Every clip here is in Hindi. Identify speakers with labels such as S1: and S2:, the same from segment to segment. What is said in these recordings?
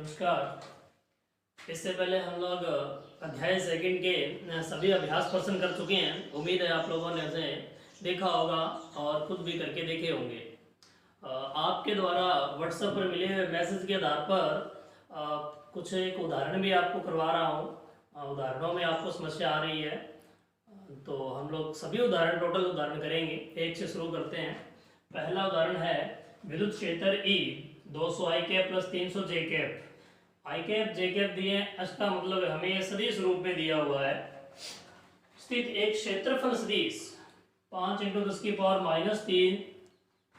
S1: नमस्कार। इससे पहले हम लोग अध्याय सेकंड के सभी अभ्यास प्रश्न कर चुके हैं। उम्मीद है आप लोगों ने उसे देखा होगा और खुद भी करके देखे होंगे। आपके द्वारा व्हाट्सएप पर मिले हुए मैसेज के आधार पर कुछ एक उदाहरण भी आपको करवा रहा हूँ। उदाहरणों में आपको समस्या आ रही है तो हम लोग सभी उदाहरण टोटल उदाहरण करेंगे। एक से शुरू करते हैं। पहला उदाहरण है विद्युत क्षेत्र E 200 I cap plus 300 J cap. I cap J cap दिए, इसका मतलब हमें यह सदिश रूप में दिया हुआ है। स्थित एक क्षेत्रफल सदिश 5 × 10⁻³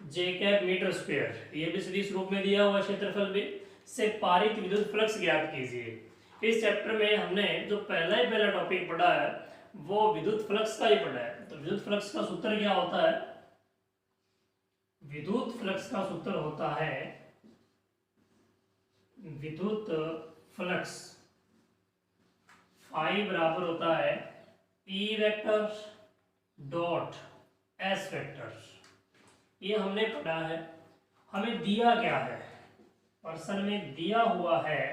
S1: जे कैप मीटर स्क्वायर, ये भी सदिश रूप में दिया हुआ क्षेत्रफल भी, से पारित विद्युत फ्लक्स ज्ञात कीजिए। इस चैप्टर में हमने जो पहला टॉपिक पढ़ा है वो विद्युत फ्लक्स का ही पढ़ा है। तो विद्युत फ्लक्स का सूत्र क्या होता है? विद्युत फ्लक्स का सूत्र होता है विद्युत फ्लक्स फाई बराबर होता है E vector dot S vector. ये हमने पढ़ा है। हमें दिया क्या है? प्रश्न में दिया हुआ है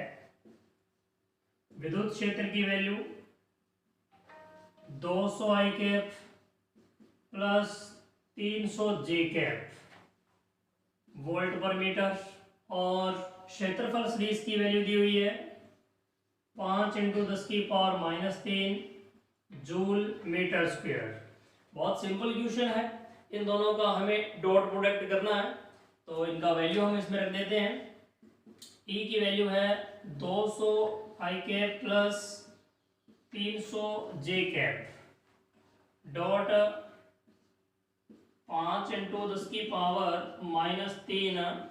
S1: विद्युत क्षेत्र की value 200 I cap plus 300 J cap volt पर मीटर, और क्षेत्रफल सदिश की वैल्यू दी हुई है 5 × 10⁻³ जूल मीटर स्क्वायर। बहुत सिंपल क्वेश्चन है। इन दोनों का हमें डॉट प्रोडक्ट करना है तो इनका वैल्यू हम इसमें रख देते हैं। E की वैल्यू है 200 I cap plus 300 J cap dot 5 × 10⁻³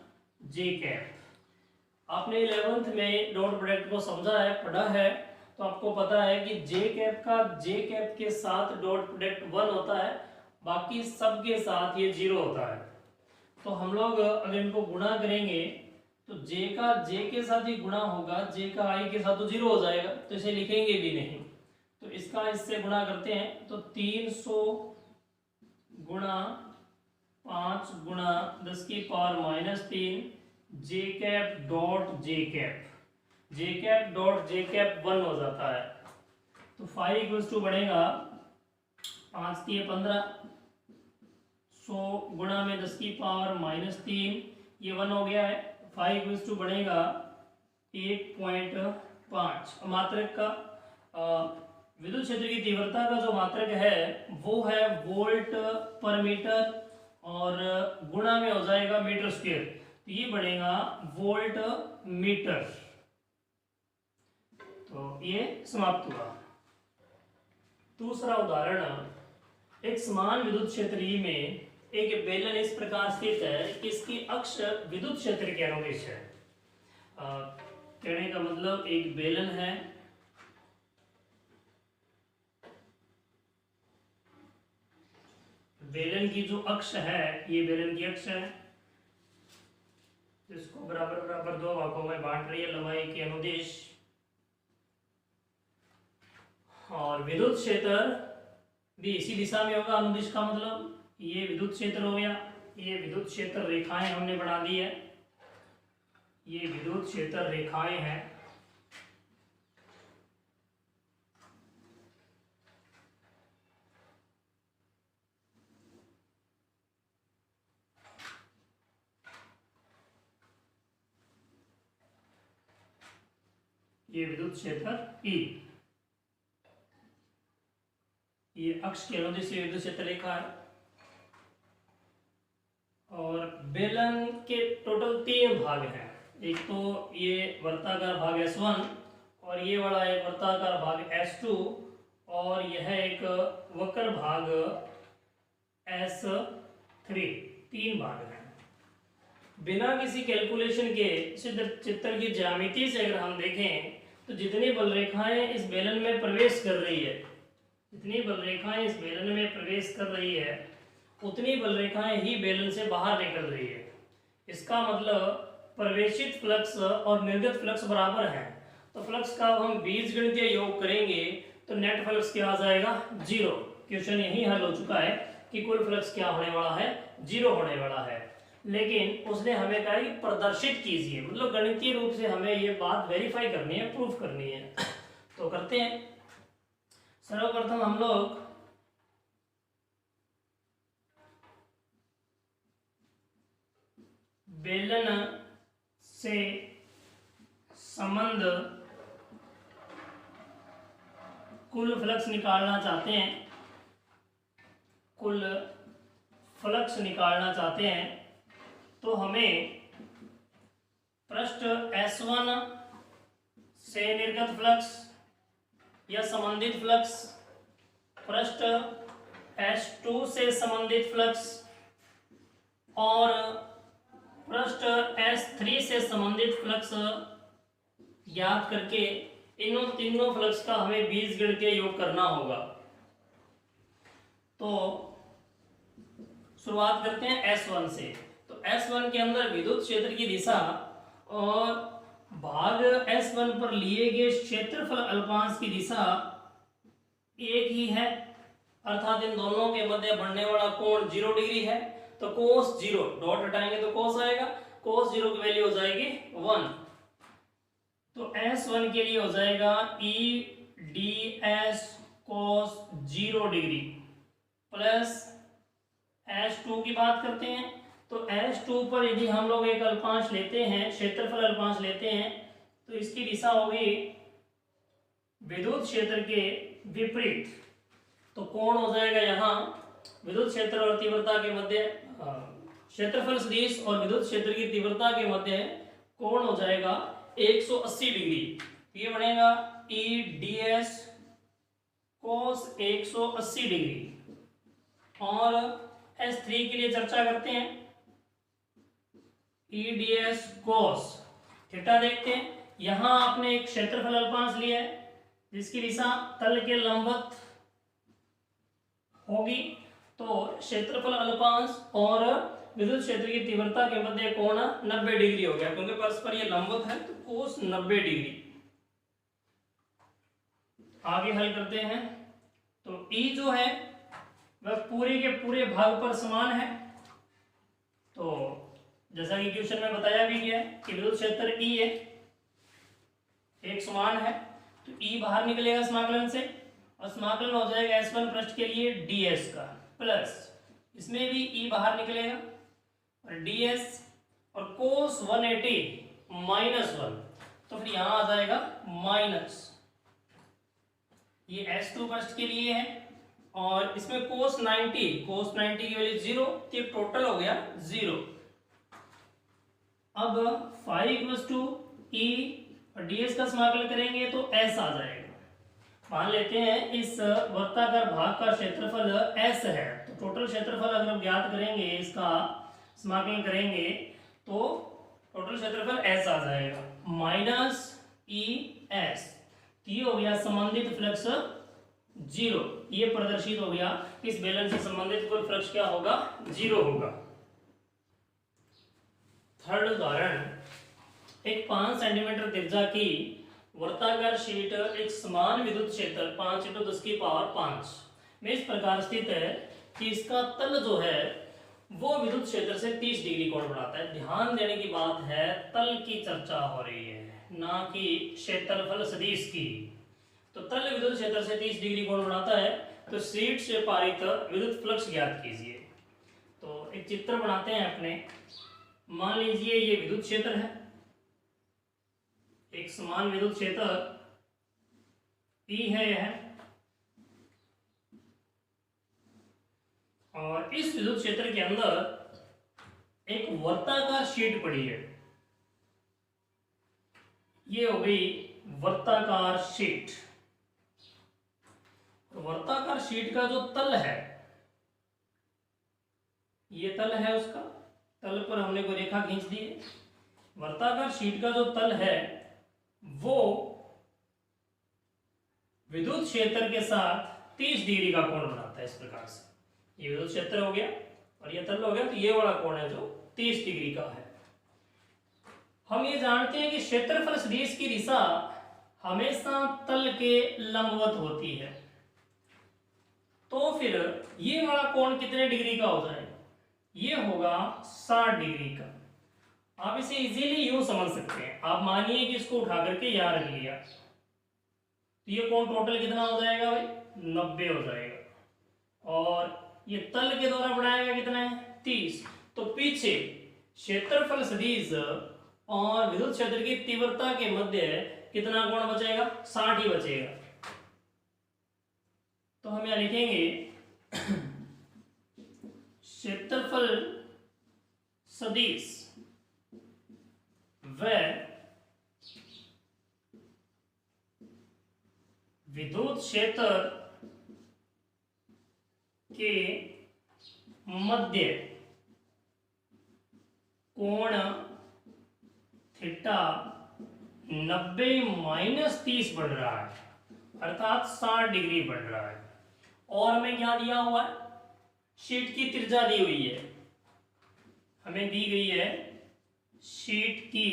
S1: J cap. आपने 11th में डॉट प्रोडक्ट को समझा है, पढ़ा है, तो आपको पता है कि J कैप का J कैप के साथ डॉट प्रोडक्ट 1 होता है, बाकी सब के साथ ये 0 होता है। तो हम लोग अगर इनको गुणा करेंगे तो J का J के साथ ही गुणा होगा, J का I के साथ तो 0 हो जाएगा, तो इसे लिखेंगे भी नहीं। तो इसका इससे गुणा करते हैं तो 300 गुणा 5 × 10⁻³ J cap dot J cap, J cap dot J cap 1 हो जाता है। तो फाई इक्वल्स टू बढ़ेगा 5 × 15 100 गुणा में 10⁻³ ये 1 हो गया है। फाई इक्वल्स टू बढ़ेगा 1.5। मात्रक का विद्युत क्षेत्र की तीव्रता का जो मात्रक है वो है वोल्ट पर मीटर, और गुणा में हो जाएगा मीटर स्क्वायर, तो ये बढ़ेगा वोल्ट मीटर। तो ये समाप्त हुआ। दूसरा उदाहरण, एक समान विद्युत क्षेत्र E में एक बेलन इस प्रकार स्थित है कि इसकी अक्ष विद्युत क्षेत्र के अनुदिश है। कहने का मतलब एक बेलन है, बेलन की जो अक्ष है, ये बेलन की अक्ष है जिसको बराबर बराबर 2 भागों में बांट रही है लंबाई के अनुदिश, और विद्युत क्षेत्र भी इसी दिशा में होगा। अनुदिश का मतलब ये विद्युत क्षेत्र हो गया। ये विद्युत क्षेत्र रेखाएं हमने बना दी है, ये विद्युत क्षेत्र रेखाएं हैं। ये विद्युत क्षेत्र E, ये अक्ष के अनुदिश से विद्युत क्षेत्र रेखा है। और बेलन के टोटल 3 भाग हैं। एक तो ये वर्ताकार भाग S1, और ये वाला एक वर्ताकार भाग S2, और यह एक वक्र भाग S3। 3 भाग हैं। बिना किसी कैलकुलेशन के चित्र की ज्यामिति से अगर हम देखें तो जितनी बल रेखाएं इस बेलन में प्रवेश कर रही है, जितनी बल रेखाएं इस बेलन में प्रवेश कर रही है उतनी बल रेखाएं ही बेलन से बाहर निकल रही है। इसका मतलब प्रवेशित फ्लक्स और निर्गत फ्लक्स बराबर हैं। तो फ्लक्स का हम बीजगणितीय योग करेंगे तो नेट फ्लक्स क्या आ जाएगा? 0। क्वेश्चन यही हल हो चुका है कि कुल फ्लक्स क्या होने वाला है? 0 होने वाला है। लेकिन उसने हमें कहा कि प्रदर्शित कीजिए, मतलब गणितीय रूप से हमें ये बात वेरीफाई करनी है, प्रूफ करनी है। तो करते हैं। सर्वप्रथम हम लोग बेलन से संबंध कुल फ्लक्स निकालना चाहते हैं, कुल फ्लक्स निकालना चाहते हैं। तो हमें पृष्ठ S1 से निर्गत फ्लक्स या संबंधित फ्लक्स, पृष्ठ S2 से संबंधित फ्लक्स और पृष्ठ S3 से संबंधित फ्लक्स ज्ञात करके इन तीनों फ्लक्स का हमें बीजगणित के योग करना होगा। तो शुरुआत करते हैं S1 से। तो S1 के अंदर विद्युत क्षेत्र की दिशा और भाग S1 पर लिए गए क्षेत्रफल अल्पांश की दिशा एक ही है, अर्थात इन दोनों के मध्य बढ़ने वाला कोण 0 डिग्री है। तो cos 0 डॉट हटाएंगे तो cos आएगा, cos 0 की वैल्यू हो जाएगी 1। तो S1 के लिए हो जाएगा E ds cos 0 degree plus S2 की बात करते हैं। तो S2 पर यदि हम लोग एक अल्पांश लेते हैं, क्षेत्रफल अल्पांश लेते हैं, तो इसकी दिशा होगी विद्युत क्षेत्र के विपरीत। तो कोण हो जाएगा यहाँ विद्युत क्षेत्र और तीव्रता के मध्य, क्षेत्रफल सदिश और विद्युत क्षेत्र की तीव्रता के मध्य कोण हो जाएगा 180 डिग्री। ये बनेगा E ds cos 180 डिग्री। और S3 के लिए चर्चा करते हैं, E ds cos थीटा देखते हैं। यहां आपने एक क्षेत्रफल अल्पांश लिया है जिसकी दिशा तल के लंबवत होगी। तो क्षेत्रफल अल्पांश और विद्युत क्षेत्र की तीव्रता के मध्य कोण 90 डिग्री हो गया, क्योंकि परस्पर ये लंबवत है तो कोस 90 डिग्री। आगे हल करते हैं। तो E जो है वह पूरे के पूरे भाग पर समान है। तो जैसा कि क्वेश्चन में बताया भी गया है कि विद्युत क्षेत्र E है, एक समान है, तो E बाहर निकलेगा समाकलन से और समाकलन हो जाएगा S1 पृष्ठ के लिए ds का, प्लस इसमें भी E बाहर निकलेगा और ds और cos 180 -1, तो फिर यहां आ जाएगा माइनस। ये S2 पृष्ठ के लिए है और इसमें cos 90 की वैल्यू 0, तो टोटल हो गया 0। अब phi = E और ds का समाकलन करेंगे तो S आ जाएगा। मान लेते हैं इस वृत्ताकार भाग का क्षेत्रफल S है, तो टोटल क्षेत्रफल अगर हम ज्ञात करेंगे, इसका समाकलन करेंगे तो टोटल क्षेत्रफल S आ जाएगा -ES। ये हो गया संबंधित फ्लक्स 0। ये प्रदर्शित हो गया इस बेलन से संबंधित कुल फ्लक्स क्या होगा, 0 होगा। थर्ड उदाहरण, एक 5 सेंटीमीटर त्रिज्या की वर्ताकार शीट एक समान विद्युत क्षेत्र 5 × 10⁵ में इस प्रकार स्थित है कि इसका तल जो है वो विद्युत क्षेत्र से 30 डिग्री कोण बनाता है। ध्यान देने की बात है, तल की चर्चा हो रही है, ना कि क्षेत्रफल सदिश की। तो तल विद्युत क्षेत्र से 30 डिग्री कोण बनाता है, तो शीट से पारित विद्युत फ्लक्स ज्ञात कीजिए। तो एक चित्र बनाते हैं अपने। मान लीजिए ये विद्युत क्षेत्र है, एक समान विद्युत क्षेत्र E है यह, और इस विद्युत क्षेत्र के अंदर एक वर्ताकार शीट पड़ी है। ये हो गई वर्ताकार शीट। तो वर्ताकार शीट का जो तल है, ये तल है, उसका तल पर हमने कोई रेखा खींच दी है। वर्ताकार शीट का जो तल है वो विद्युत क्षेत्र के साथ 30 डिग्री का कोण बनाता है। इस प्रकार से ये विद्युत क्षेत्र हो गया और ये तल हो गया, तो ये वाला कोण है जो 30 डिग्री का है। हम ये जानते हैं कि क्षेत्रफल सदिश की दिशा हमेशा तल के लंबवत होती है, तो फिर ये वाला कोण कितने डिग्री का हो जाएगा, ये होगा 60 डिग्री का। आप इसे इजीली यूं समझ सकते हैं, आप मानिए कि इसको उठा करके यहाँ रख लिया, तो ये कोण टोटल कितना हो जाएगा भाई, 90 हो जाएगा। और ये तल के द्वारा बढ़ाएगा कितना है, 30। तो पीछे क्षेत्रफल सदिश और विद्युत क्षेत्र की तीव्रता के मध्य कितना कोण बचेगा, 60 ही बचेगा। तो हम यहां लिखेंगे क्षेत्रफल सदिश व विद्युत क्षेत्र के मध्य कोण थीटा 90 माइनस 30 बढ़ रहा है, अर्थात 60 डिग्री बढ़ रहा है। और हमें क्या दिया हुआ है, शीट की त्रिज्या दी हुई है, हमें दी गई है शीट की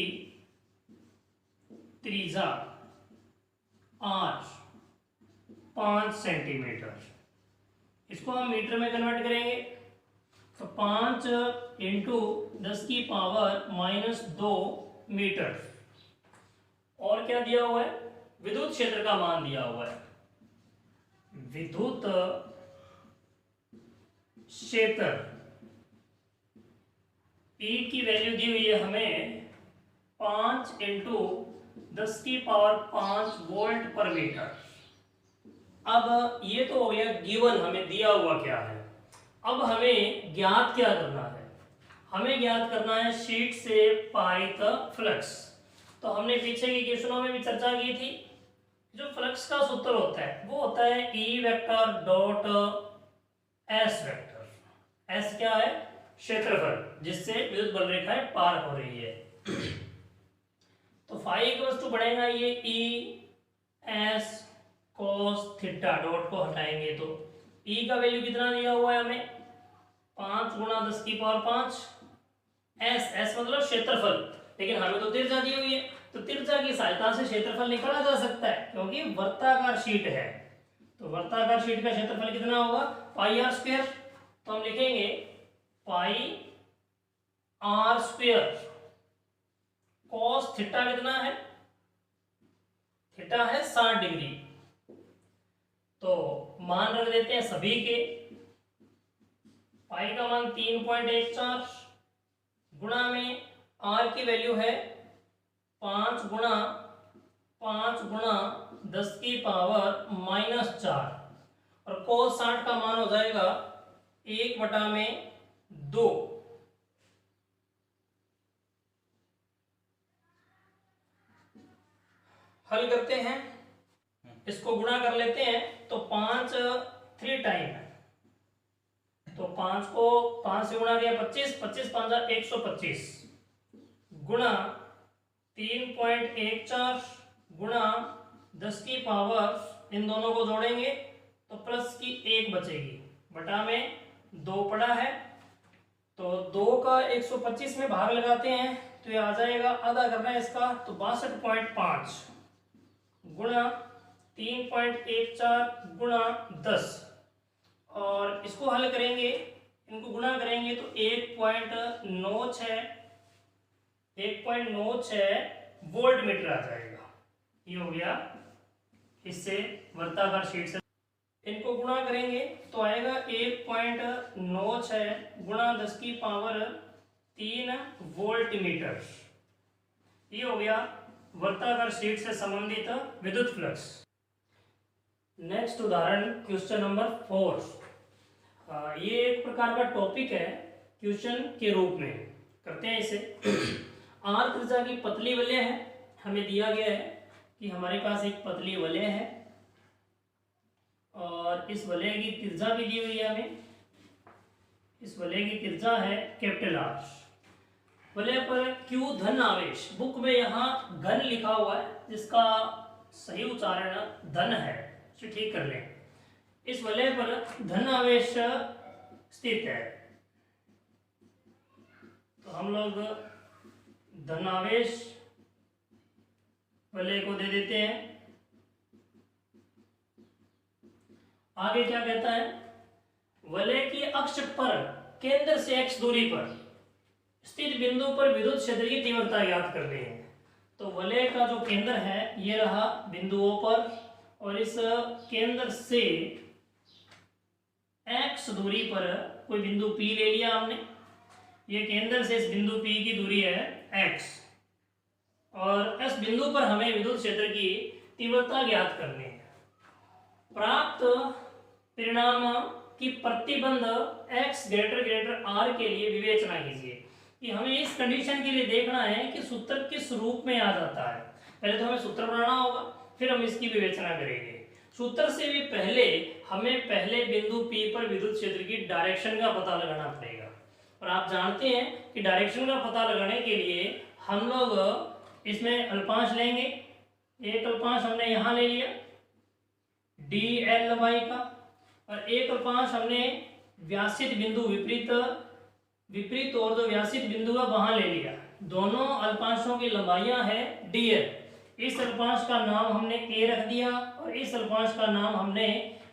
S1: त्रिज्या r 5 सेंटीमीटर। इसको हम मीटर में कन्वर्ट करेंगे तो 5 इंटू 10 की पावर -2 मीटर। और क्या दिया हुआ है, विद्युत क्षेत्र का मान दिया हुआ है, विद्युत क्षेत्र E की वैल्यू दी हुई है हमें 5 इंटू 10 की पावर 5 वोल्ट पर मीटर। अब ये तो हो गया गिवन, हमें दिया हुआ क्या है। अब हमें ज्ञात क्या करना है, हमें ज्ञात करना है शीट से पारित फ्लक्स। तो हमने पीछे के क्वेश्चनों में भी चर्चा की थी, जो फ्लक्स का सूत्र होता है वो होता है E vector dot S vector. S क्या है, क्षेत्रफल जिससे विद्युत बल रेखाएं पार हो रही है। तो फाई की वस्तु बढ़ेगा ये E S cos theta, dot को हटाएंगे तो E का वैल्यू कितना दिया हुआ है हमें, 5 गुणा 10 की पावर 5। S मतलब क्षेत्रफल, लेकिन हमें तो त्रिज्या दी हुई है, तो त्रिज्या की सहायता से क्षेत्रफल निकाला जा सकता है क्योंकि वर्ताकार शीट है। तो वर्ताकार शीट का क्षेत्रफल कितना होगा, पाई आर स्क्वायर। तो हम लिखेंगे पाई आर स्क्वायर कॉस थीटा कितना है, थीटा है 60 डिग्री। तो मान रख देते हैं सभी के, पाई का मान 3.14 गुणा में आर की वैल्यू है 5 गुणा 10 की पावर -4 और cos 60 का मान हो जाएगा 1/2। हल करते हैं, इसको गुणा कर लेते हैं तो 5 3 टाइम है, तो 5 को 5 से गुणा किया 25, 25 5 125 गुणा 3.14 गुणा 10 की पावर, इन दोनों को जोड़ेंगे तो प्लस की 1 बचेगी, बटा में 2 पड़ा है, तो 2 का 125 में भाग लगाते हैं तो ये आ जाएगा, आधा करना है इसका तो 62.5 गुणा 3.14 गुणा 10, और इसको हल करेंगे, इनको गुणा करेंगे तो 1.96 वोल्ट मीटर आ जाएगा। ये हो गया इससे वर्ताकार शीट से, इनको गुणा करेंगे तो आएगा 1.96 गुणा 10 की पावर 3 वोल्ट मीटर। ये हो गया वर्ताकार शीट से संबंधित विद्युत फ्लक्स। नेक्स्ट उदाहरण क्वेश्चन नंबर 4। ये एक प्रकार का टॉपिक है, क्वेश्चन के रूप में करते हैं इसे। आर त्रिज्या की पतली वलय है, हमें दिया गया है कि हमारे पास एक पतली वलय है और इस वलय की त्रिज्या भी दी हुई है हमें, इस वलय की त्रिज्या है कैपिटल आर। वलय पर Q धन आवेश, बुक में यहाँ घन लिखा हुआ है जिसका सही उच्चारण धन है, इसे ठीक कर लें। इस वलय पर धन आवेश स्थित है, तो हम लोग धनावेश वलय को दे देते हैं। आगे क्या कहता है, वलय की अक्ष पर केंद्र से x दूरी पर स्थित बिंदु पर विद्युत क्षेत्र की तीव्रता ज्ञात करनी है। तो वलय का जो केंद्र है ये रहा बिंदुओं पर, और इस केंद्र से x दूरी पर कोई बिंदु P ले लिया हमने। ये केंद्र से इस बिंदु P की दूरी है x, और इस बिंदु पर हमें विद्युत क्षेत्र की तीव्रता ज्ञात करनी है। प्राप्त परिणाम की प्रतिबंध x ग्रेटर r के लिए विवेचना कीजिए। कि हमें इस कंडीशन के लिए देखना है कि सूत्र किस रूप में आ जाता है। पहले तो हमें सूत्र बनाना होगा, फिर हम इसकी विवेचना करेंगे। सूत्र से भी पहले हमें पहले बिंदु P पर विद्युत क्षेत्र की डायरेक्शन का पता लगाना पड़ेगा। और आप जानते हैं कि डायरेक्शन का पता लगाने के लिए हम लोग इसमें अल्पांश लेंगे। एक अल्पांश हमने यहाँ ले लिया dl का, और एक अल्पांश हमने व्यासित बिंदु विपरीत और जो व्यासित बिंदु है वहां ले लिया। दोनों अल्पांशों की लंबाइयां है dl। इस अल्पांश का नाम हमने a रख दिया और इस अल्पांश का नाम हमने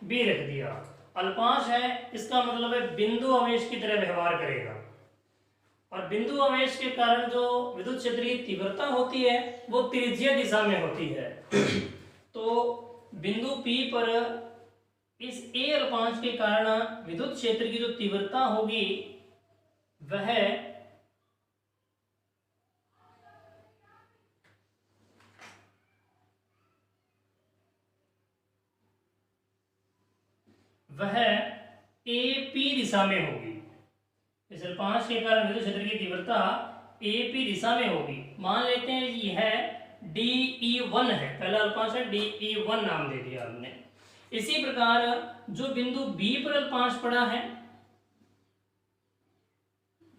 S1: b रख दिया। अल्पांश है, इसका मतलब है बिंदु आवेश की तरह व्यवहार करेगा, और बिंदु आवेश के कारण जो विद्युत क्षेत्र की तीव्रता होती है वो त्रिज्यीय दिशा में होती है। तो बिंदु P पर इस a अल्पांश के कारण विद्युत क्षेत्र की जो तीव्रता होगी वह AP दिशा में होगी। इस अल्पांश के कारण विद्युत क्षेत्र की तीव्रता AP दिशा में होगी। मान लेते हैं यह DE1 है, पहला अल्पांश है DE1 नाम दे दिया हमने। इसी प्रकार जो बिंदु B पर अल्पांश पड़ा है,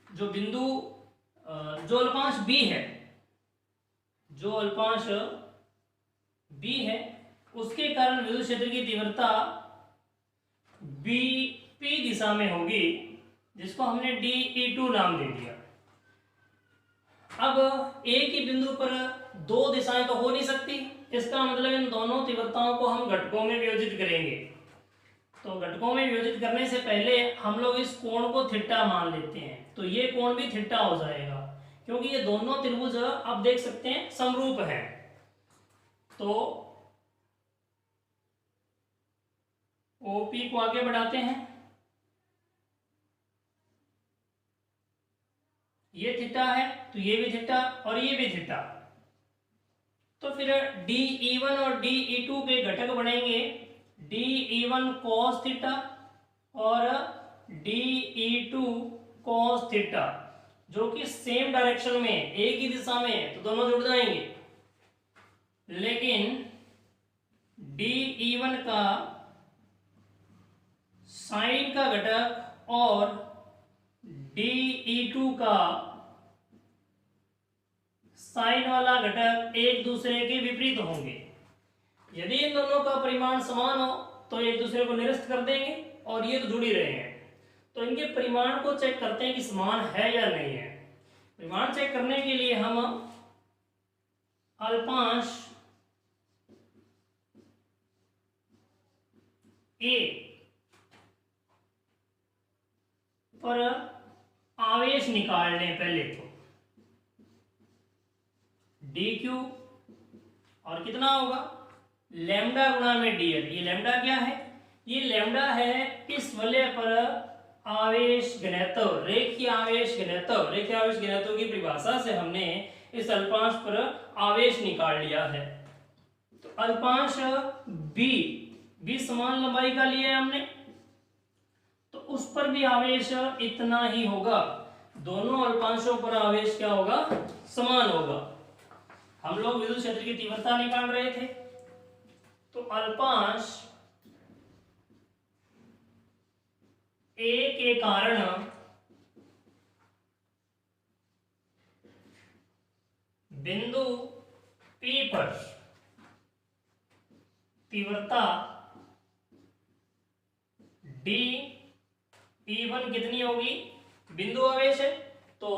S1: जो अल्पांश B है, जो अल्पांश B है उसके कारण विद्युत क्षेत्र की तीव्रता BP दिशा में होगी, जिसको हमने DE2 नाम दे दिया। अब एक ही बिंदु पर दो दिशाएं तो हो नहीं सकती, इसका मतलब इन दोनों तीव्रताओं को हम घटकों में वियोजित करेंगे। तो घटकों में वियोजित करने से पहले हम लोग इस कोण को थीटा मान लेते हैं, तो ये कोण भी थीटा हो जाएगा, क्योंकि ये दोनों त्रिभुज आप देख सकते हैं समरूप हैं। तो OP को आगे बढ़ाते हैं, ये थीटा है तो ये भी थीटा और ये भी थीटा। तो फिर DE1 और DE2 के घटक बनेंगे DE1 cos थीटा और DE2 cos थीटा, जो कि सेम डायरेक्शन में एक ही दिशा में है, तो दोनों जुड़ जाएंगे। लेकिन DE1 का साइन का घटक और DE2 का साइन वाला घटक एक दूसरे के विपरीत होंगे। यदि इन दोनों का परिमाण समान हो तो एक दूसरे को निरस्त कर देंगे, और ये तो जुड़ ही रहे हैं। तो इनके परिमाण को चेक करते हैं कि समान है या नहीं है। परिमाण चेक करने के लिए हम अल्पांश A पर आवेश निकाल लें पहले। तो DQ और कितना होगा लैम्डा गुणा में DL। ये लैम्डा क्या है? ये लैम्डा है इस वलय पर आवेश घनत्व, रेखीय आवेश घनत्व। रेखीय आवेश घनत्व की परिभाषा से हमने इस अल्पांश पर आवेश निकाल लिया है। तो अल्पांश B समान लंबाई का लिया है हमने, तो उस पर भी आवेश इतना ही होगा। दोनों अल्पांशों पर आवेश क्या होगा? समान होगा। हम लोग विद्युत क्षेत्र की तीव्रता निकाल रहे थे, तो अल्पांश A के कारण बिंदु P पर तीव्रता DE1 कितनी होगी? बिंदु आवेश है तो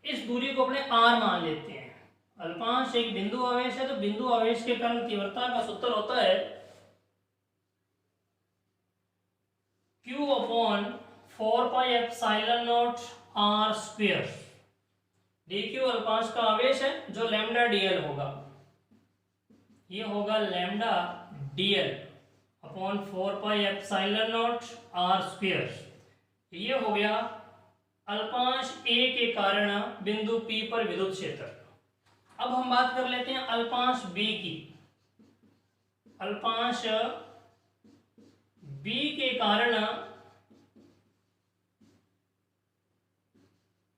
S1: इस दूरी को अपने R मान लेते हैं। अल्पांश एक बिंदु आवेश है, तो बिंदु आवेश के कारण तीव्रता का सूत्र होता है Q/4 4 pi epsilon naught R square. D Q अल्पांश का आवेश है जो लैम्डा डीएल होगा, ये होगा lambda DL upon 4 pi epsilon naught R square. ये हो गया अल्पांश ए के कारण बिंदु पी पर विद्युत क्षेत्र। अब हम बात कर लेते हैं अल्पांश बी की। अल्पांश बी के कारण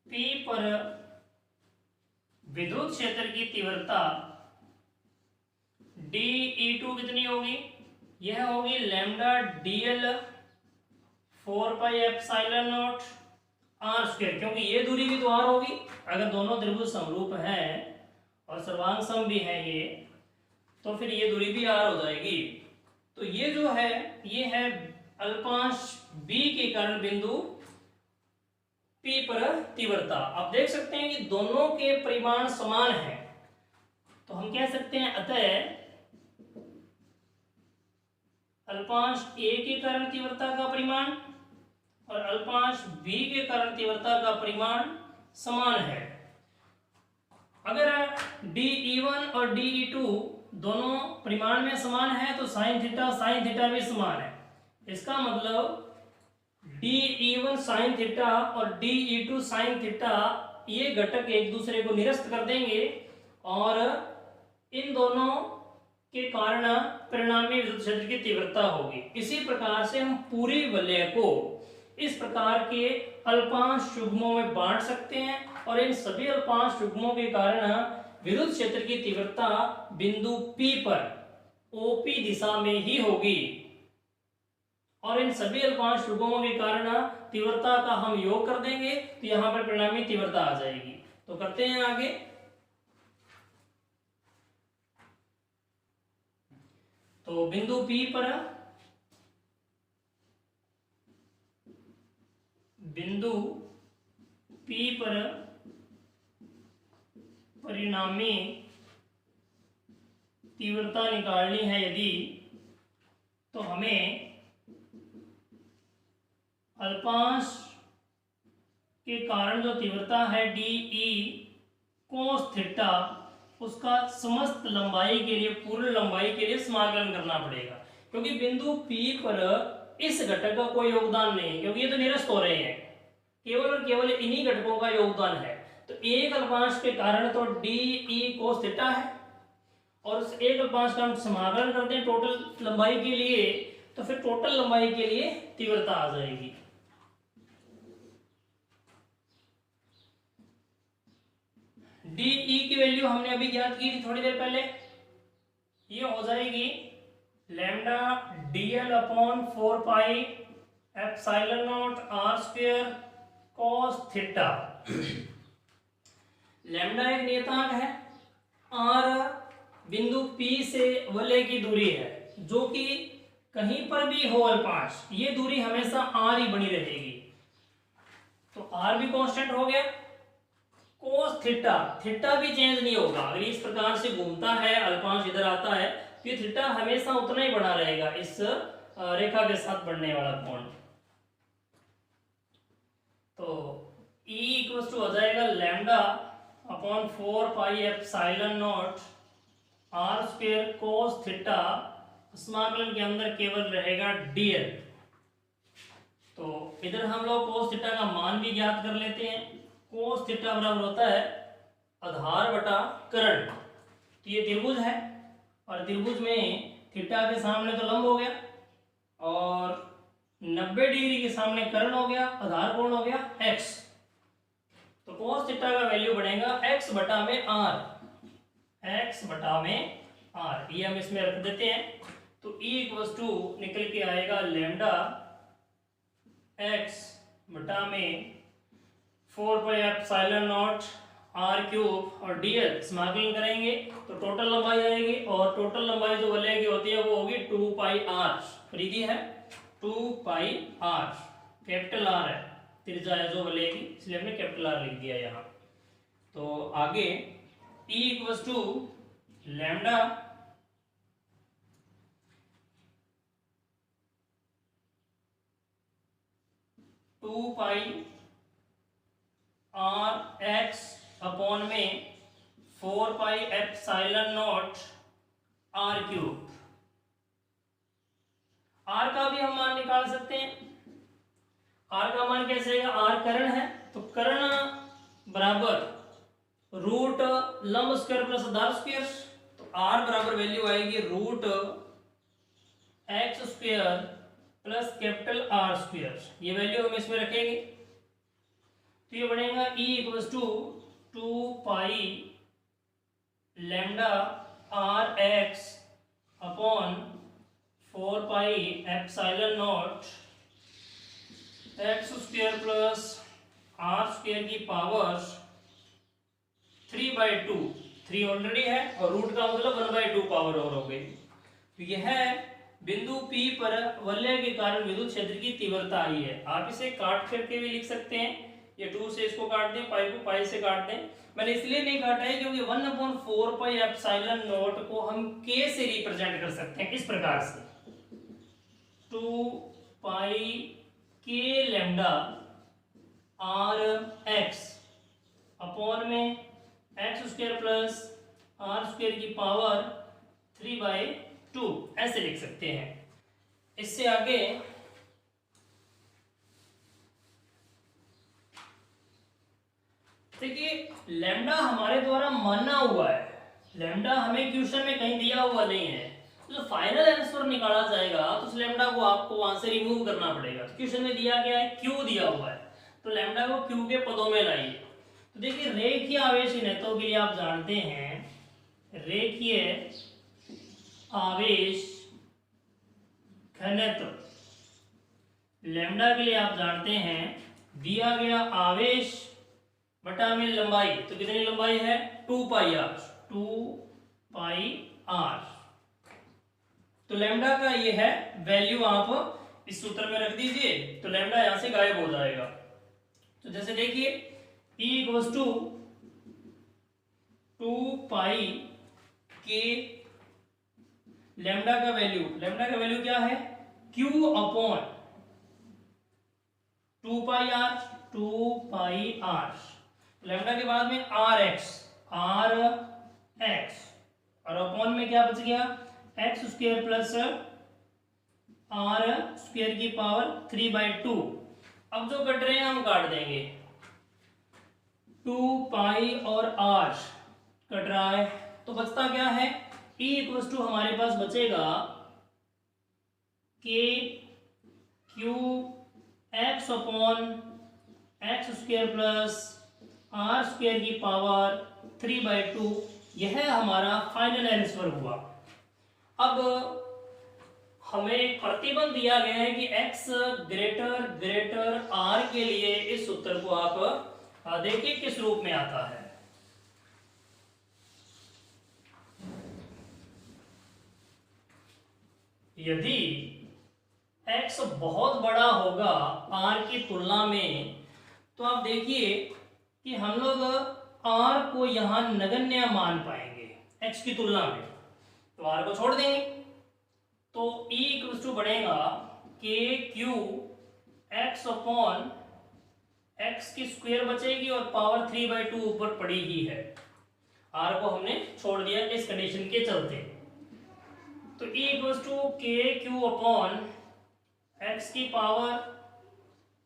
S1: पी पर विद्युत क्षेत्र की तीव्रता dE2 कितनी होगी? यह होगी lambda DL 4 pi epsilon naught R square, क्योंकि ये दूरी भी तो आर होगी। अगर दोनों त्रिभुज समरूप है और सर्वांग सम भी है ये, तो फिर ये दूरी भी आर हो जाएगी। तो ये जो है ये है अल्पांश बी के कारण बिंदु पी पर तीव्रता। आप देख सकते हैं कि दोनों के परिमाण समान हैं, तो हम कह सकते हैं अतः अल्पांश ए के कारण तीव्रता का परिमाण और अल्पांश बी के कारण तीव्रता का परिमाण समान है। अगर dE1 और dE2 दोनों परिमाण में समान है तो sin थीटा भी समान है। इसका मतलब dE1 sin थीटा और dE2 sin थीटा ये घटक एक दूसरे को निरस्त कर देंगे और इन दोनों के कारण परिणामी विद्युत क्षेत्र की तीव्रता होगी। इसी प्रकार से हम पूरी वलय को इस प्रकार के अल्पांश युग्मों में बांट सकते हैं और इन सभी अल्पांश युग्मों के कारण विद्युत क्षेत्र की तीव्रता बिंदु P पर OP दिशा में ही होगी और इन सभी अल्पांश युग्मों के कारण तीव्रता का हम योग कर देंगे तो यहां पर परिणामी तीव्रता आ जाएगी। तो करते हैं आगे। तो बिंदु P पर परिणामी तीव्रता निकालनी है यदि, तो हमें अल्पांश के कारण जो तीव्रता है dE cos थीटा उसका समस्त लंबाई के लिए, पूर्ण लंबाई के लिए समाकलन करना पड़ेगा, क्योंकि बिंदु P पर इस घटक का कोई योगदान नहीं है, क्योंकि ये तो निरस्त हो रहे हैं, केवल और केवल इन्हीं घटकों का योगदान है। तो एक अल्पांश के कारण तो dE cos थीटा है और उस एक अल्पांश का हम समाकलन करते हैं टोटल लंबाई के लिए, तो फिर टोटल लंबाई के लिए तीव्रता आ जाएगी। dE की वैल्यू हमने अभी ज्ञात की थी थोड़ी देर पहले, ये हो जाएगी lambda DL upon 4 pi epsilon naught R square cos theta. Lambda एक नियतांक है, आर बिंदु P से वलय की दूरी है, जो कि कहीं पर भी हो अल्पांश, ये दूरी हमेशा आर ही बनी रहेगी। तो आर भी कांस्टेंट हो गया। cos थीटा, थीटा भी चेंज नहीं होगा। अगर इस प्रकार से घूमता है अल्पांश इधर आता है तो ये थीटा हमेशा उतना ही बना रहेगा, इस रेखा के साथ बढ़ने वाला कोण। तो E इक्वल टू हो जाएगा lambda upon 4 pi epsilon naught R square cos theta, समाकलन के अंदर केवल रहेगा dl। तो इधर हम लोग cos थीटा का मान भी ज्ञात कर लेते हैं। cos थीटा बराबर होता है आधार बटा कर्ण। तो ये त्रिभुज है और त्रिभुज में थीटा के सामने तो लंब हो गया और 90 डिग्री के सामने कर्ण हो गया, आधार कोण हो गया x। तो cos थीटा का वैल्यू बनेगा x बटा में r, x बटा में r, ये हम इसमें रख देते हैं। तो E इक्वल टू निकल के आएगा लैम्डा x बटा में 4 pi epsilon not r cube और dl समाकलन करेंगे तो टोटल लंबाई आएगी और टोटल लंबाई जो वलय की होती है वो होगी 2 पाई r। परिधि है 2 पाई r, कैपिटल R है, त्रिज्या है जो वलय की, इसलिए हमने कैपिटल R लिख दिया यहाँ। तो आगे E equal to lambda 2 pi R X upon में 4 pi epsilon naught R cube. R का भी हम मान निकाल सकते हैं। आर का मान कैसे आएगा? आर कर्ण है तो कर्ण बराबर रूट लंब स्क्वायर प्लस आधार स्क्वायर। तो आर बराबर वैल्यू आएगी root X square plus capital R square. ये वैल्यू हम इसमें रखेंगे तो ये बनेगा E equals to 2 pi lambda R X upon 4 pi epsilon naught X square plus R square की पावर 3/2। 3 ऑलरेडी है और रूट का मतलब 1/2 पावर और हो गई। तो यह बिंदु P पर वलय के कारण विद्युत क्षेत्र की तीव्रता आई है। आप इसे काट करके भी लिख सकते हैं। ये 2 से इसको काट दें, पाई को पाई से काट दें। मैंने इसलिए नहीं काटा है क्योंकि 1/4 पाई एप्सिलॉन नॉट को हम k से रिप्रेजेंट कर सकते हैं इस प्रकार से 2 pi k lambda R X upon में X square plus R square की पावर 3/2 ऐसे लिख सकते हैं। इससे आगे देखिए लैम्डा हमारे द्वारा माना हुआ है। लैम्डा हमें क्वेश्चन में कहीं दिया हुआ नहीं है। तो जो फाइनल आंसर निकाला जाएगा तो उस लैम्डा को आपको वहां से रिमूव करना पड़ेगा। तो क्वेश्चन में दिया गया है क्यू दिया हुआ है तो लैम्डा को क्यू के पदों में लाइए। तो देखिए रेखीय आवेश घनत्व के लिए आप जानते हैं रेखीय आवेश घनत्व लैम्डा के लिए आप जानते हैं दिया गया आवेश बटा में लंबाई। तो कितनी लंबाई है? 2 पाई आर। 2 pi R. तो लैम्डा का ये है वैल्यू, आप इस सूत्र में रख दीजिए तो लैम्डा यहां से गायब हो जाएगा। तो जैसे देखिए E इक्वल्स टू 2 पाई के लैम्डा का वैल्यू क्या है? Q upon 2 pi R. 2 pi R lambda के बाद में आर एक्स और अपॉन में क्या बच गया? X square plus R square की पावर 3/2। अब जो कट रहे हैं हम काट देंगे। 2 पाई और आर कट रहा है तो बचता क्या है? E इक्वल्स टू हमारे पास बचेगा K Q X upon X square plus R square की पावर 3/2। यह हमारा फाइनल आंसर हुआ। अब हमें प्रतिबंध दिया गया है कि x ग्रेटर r के लिए इस सूत्र को आप देखिए किस रूप में आता है। यदि x बहुत बड़ा होगा r की तुलना में तो आप देखिए कि हम लोग r को यहां नगण्य मान पाएंगे x की तुलना में, तो r को छोड़ देंगे। तो E इक्वल्स टू बढ़ेगा के क्यू एक्स अपॉन एक्स की स्क्वायर बचेगी और पावर 3/2 ऊपर पड़ी ही है। r को हमने छोड़ दिया इस कंडीशन के चलते। तो E इक्वल्स टू के क्यू अपॉन एक्स की पावर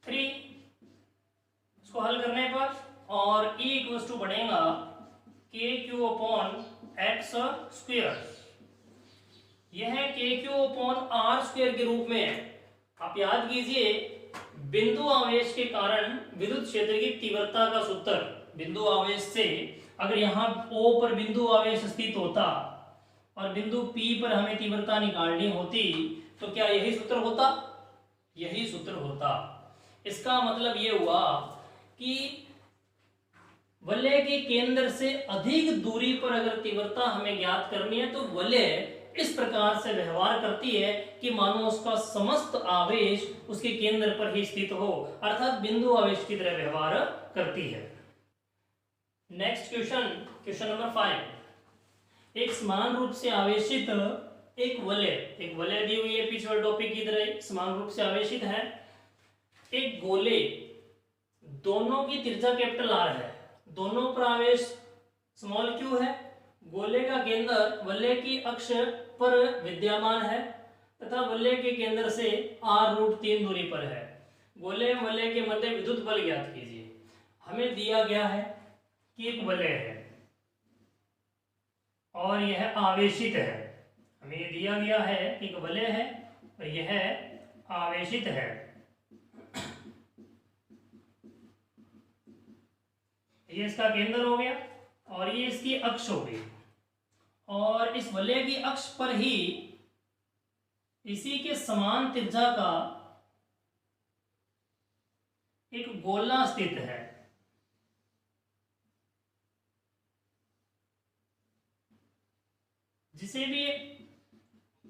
S1: 3 इसको हल करने पर, और E इक्वल्स टू बढ़ेगा के क्यू अपॉन एक्स स्क्वायर। यह के क्यू अपॉन आर स्क्वायर के रूप में है। आप याद कीजिए बिंदु आवेश के कारण विद्युत क्षेत्र की तीव्रता का सूत्र, बिंदु आवेश से अगर यहाँ O पर बिंदु आवेश स्थित होता और बिंदु P पर हमें तीव्रता निकालनी होती तो क्या यही सूत्र होता? यही सूत्र होता। इसका मतलब ये हुआ कि वलय के केंद्र से अधिक दूरी पर अगर तीव्रता हमें ज्ञात करनी है तो वलय इस प्रकार से व्यवहार करती है कि मानो उसका समस्त आवेश उसके केंद्र पर ही स्थित हो, अर्थात बिंदु आवेश की तरह व्यवहार करती है। Next question number 5। एक समान रूप से आवेशित एक वलय दी हुई है, पीछे वाले टॉपिक की तरह समान रूप से आवेशित है। एक गोले दोनों की त्रिज्या कैपिटल आर है, दोनों पर आवेश स्मॉल क्यू है, गोले का केंद्र वलय की अक्ष पर विद्यमान है तथा वलय के केंद्र से r√3 दूरी पर है। गोले वलय के मध्य विद्युत बल ज्ञात कीजिए। हमें दिया गया है कि एक वलय है और यह आवेशित है। हमें ये दिया गया है कि एक वलय है और यह आवेशित है। ये इसका केंद्र हो गया और ये इसकी अक्ष हो गई, और इस वलय की अक्ष पर ही इसी के समान त्रिज्या का एक गोला स्थित है। जिसे भी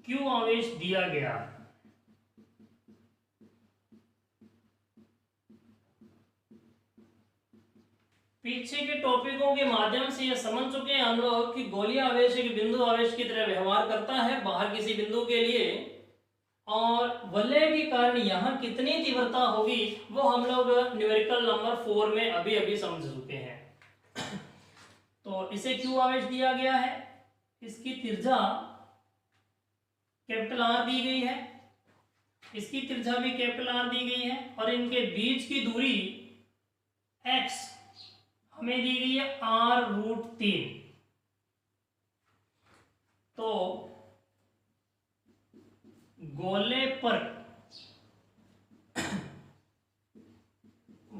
S1: Q आवेश दिया गया, पीछे के टॉपिकों के माध्यम से यह समझ चुके हैं हम लोग कि गोलीय आवेश एक बिंदु आवेश की तरह व्यवहार करता है बाहर किसी बिंदु के लिए, और वलय के कारण यहाँ कितनी तीव्रता होगी वो हम लोग न्यूमेरिकल नंबर 4 में अभी अभी समझ चुके हैं। तो इसे Q आवेश दिया गया है, इसकी त्रिज्या कैपिटल R दी गई है, इसकी त्रिज्या भी कैपिटल R दी गई है, और इनके बीच की दूरी x हमें दी गई है r√3। तो गोले पर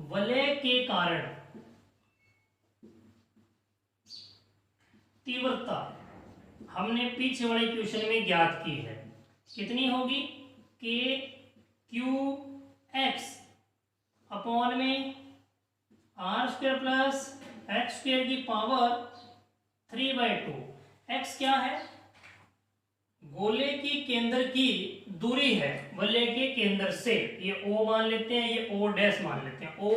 S1: वलय के कारण तीव्रता हमने पीछे वाले क्वेश्चन में ज्ञात की है। कितनी होगी? के क्यू एक्स अपॉन में r² प्लस x² की पावर 3/2। x क्या है? गोले की केंद्र की दूरी है वलय के केंद्र से, ये O मान लेते हैं, ये O' मान लेते हैं, O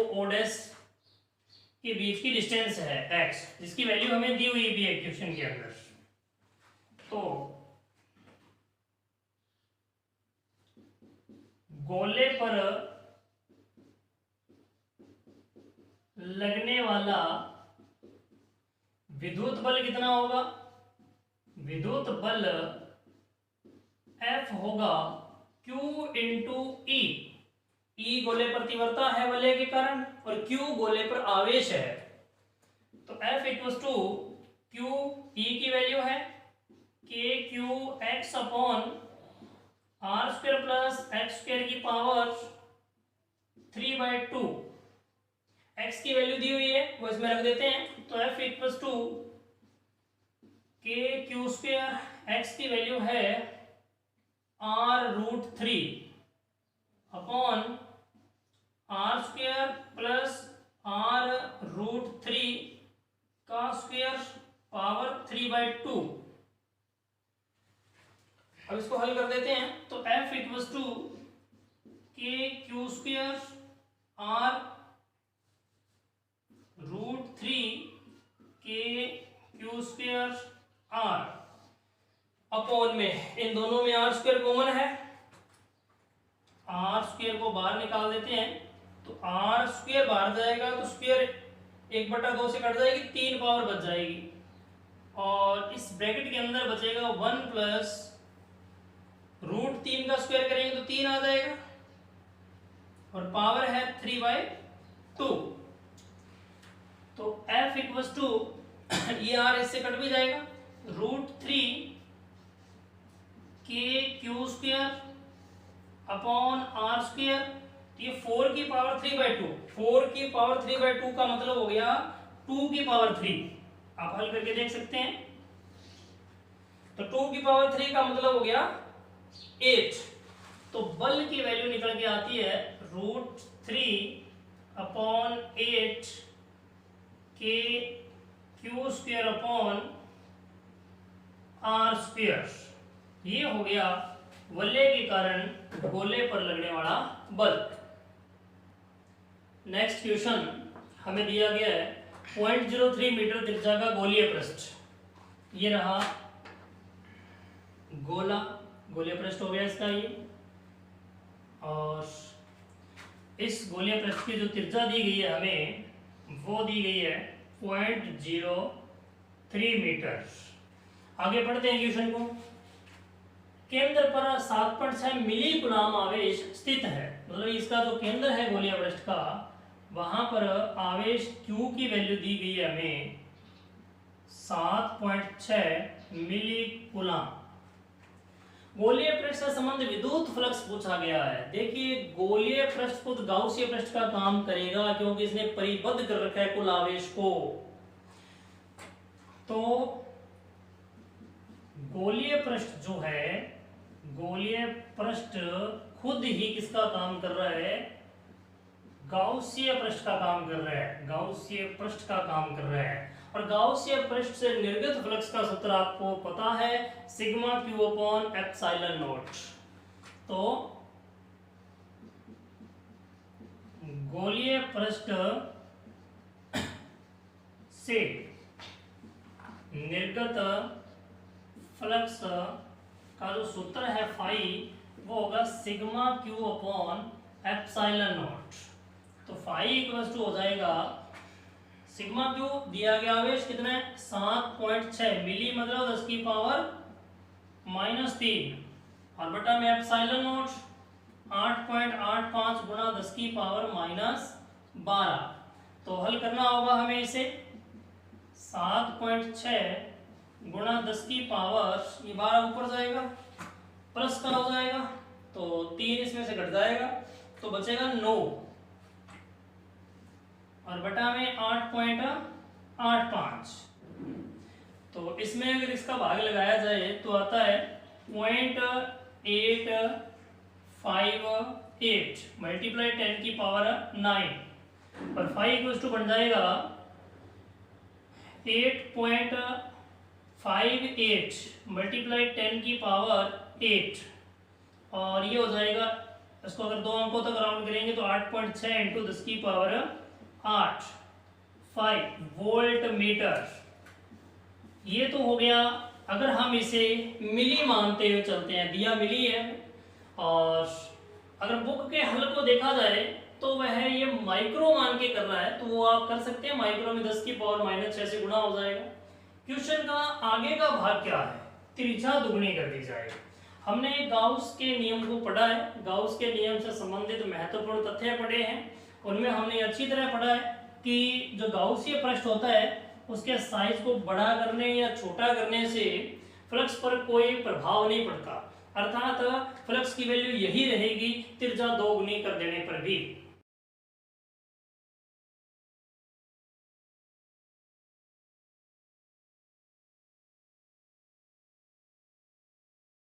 S1: के बीच की डिस्टेंस है x, जिसकी वैल्यू हमें दी हुई भी है क्वेश्चन के अंदर। तो गोले पर लगने वाला विद्युत बल कितना होगा? विद्युत बल F होगा Q इंटू E। E गोले पर तीव्रता है वलय के कारण और Q गोले पर आवेश है। तो F equal to Q, E की वैल्यू है K Q X upon r² plus x² की पावर 3/2। x की वैल्यू दी हुई है वो इसमें रख देते हैं। तो F इक्वल टू के क्यू² x की वैल्यू है r√3 upon r² plus r√3 का स्क्वायर पावर 3/2। अब इसको हल कर देते हैं। तो F इक्वल टू के क्यू² r√3 के क्यू² r अपॉन में इन दोनों में r² कॉमन है, r² को बाहर निकाल देते हैं। तो r² बाहर जाएगा तो स्क्वायर 1/2 से कट जाएगी, 3 पावर बच जाएगी, और इस ब्रैकेट के अंदर बचेगा 1 प्लस √3 का स्क्वायर करेंगे तो 3 आ जाएगा, और पावर है 3/2। तो F इक्वल टू ये r इससे कट भी जाएगा, √3 के क्यू² अपॉन r²। ये 4 की पावर 3/2, 4 की पावर 3/2 का मतलब हो गया 2 की पावर 3। आप हल करके देख सकते हैं। तो 2 की पावर 3 का मतलब हो गया 8। तो बल की वैल्यू निकल के आती है √3 अपॉन 8 के क्यू² अपॉन r²। ये हो गया वलय के कारण गोले पर लगने वाला बल। नेक्स्ट क्वेश्चन हमें दिया गया है 0.03 मीटर त्रिज्या का गोलीय पृष्ठ। ये रहा गोला, गोलीय पृष्ठ हो गया इसका ये, और इस गोलीय पृष्ठ की जो त्रिज्या दी गई है हमें, वो दी गई है 0.03 मीटर। आगे पढ़ते हैं क्वेश्चन को। केंद्र पर 7.6 मिली कूलाम आवेश स्थित है, मतलब इसका जो केंद्र है गोलीय पृष्ठ का, वहां पर आवेश Q की वैल्यू दी गई है हमें 7.6 मिली कूलाम। गोलीय पृष्ठ से संबंध विद्युत फ्लक्स पूछा गया है। देखिए गोलीय पृष्ठ खुद गाउसीय पृष्ठ का काम करेगा क्योंकि इसने परिबद्ध कर रखा है कुल आवेश को। तो गोलीय पृष्ठ जो है, गोलीय पृष्ठ खुद ही किसका काम कर रहा है, गाउसीय पृष्ठ का काम कर रहा है, गाउसीय पृष्ठ का काम कर रहा है। और गाउसीय पृष्ठ से निर्गत फ्लक्स का सूत्र आपको पता है, sigma Q upon epsilon not. तो गोलीय पृष्ठ से निर्गत फ्लक्स का जो सूत्र है फाई, वो होगा sigma Q upon epsilon not. तो फाई इक्वल्स टू हो जाएगा सिग्मा क्यू, दिया गया आवेश कितना है 7.6 मिली, मतलब 10 की पावर -3, और बटा में एप्सिलॉन नॉट 8.85 गुणा 10 की पावर -12। तो हल करना होगा हमें इसे, 7.6 गुणा 10 की पावर, ये 12 ऊपर जाएगा, प्लस का हो जाएगा, तो 3 इसमें से घट जाएगा, तो बचेगा 9, और बटा में 8.85। तो इसमें अगर इसका भाग लगाया जाए तो आता है 0.858 मल्टीप्लाई 10 की पावर 9, और 5 इक्वल्स टू बन जाएगा 8.58 मल्टीप्लाई 10 की पावर 8, और ये हो जाएगा, इसको अगर 2 अंकों तक राउंड करेंगे तो 8.6 इंटू 10 की पावर 5 वोल्ट मीटर। ये तो हो गया अगर हम इसे मिली मानते हुए चलते हैं, दिया मिली है। और अगर बुक के हल को देखा जाए तो वह ये माइक्रो मान के कर रहा है, तो वो आप कर सकते हैं, माइक्रो में 10 की पावर -6 से गुणा हो जाएगा। क्वेश्चन का आगे का भाग क्या है, त्रिज्या दुगनी कर दी जाएगी। हमने गाउस के नियम को पढ़ा है, गाउस के नियम से संबंधित महत्वपूर्ण तथ्य पढ़े हैं, उनमें हमने अच्छी तरह पढ़ा है कि जो गाउसीय पृष्ठ होता है उसके साइज को बड़ा करने या छोटा करने से फ्लक्स पर कोई प्रभाव नहीं पड़ता, अर्थात फ्लक्स की वैल्यू यही रहेगी त्रिज्या दोगुनी कर देने पर भी।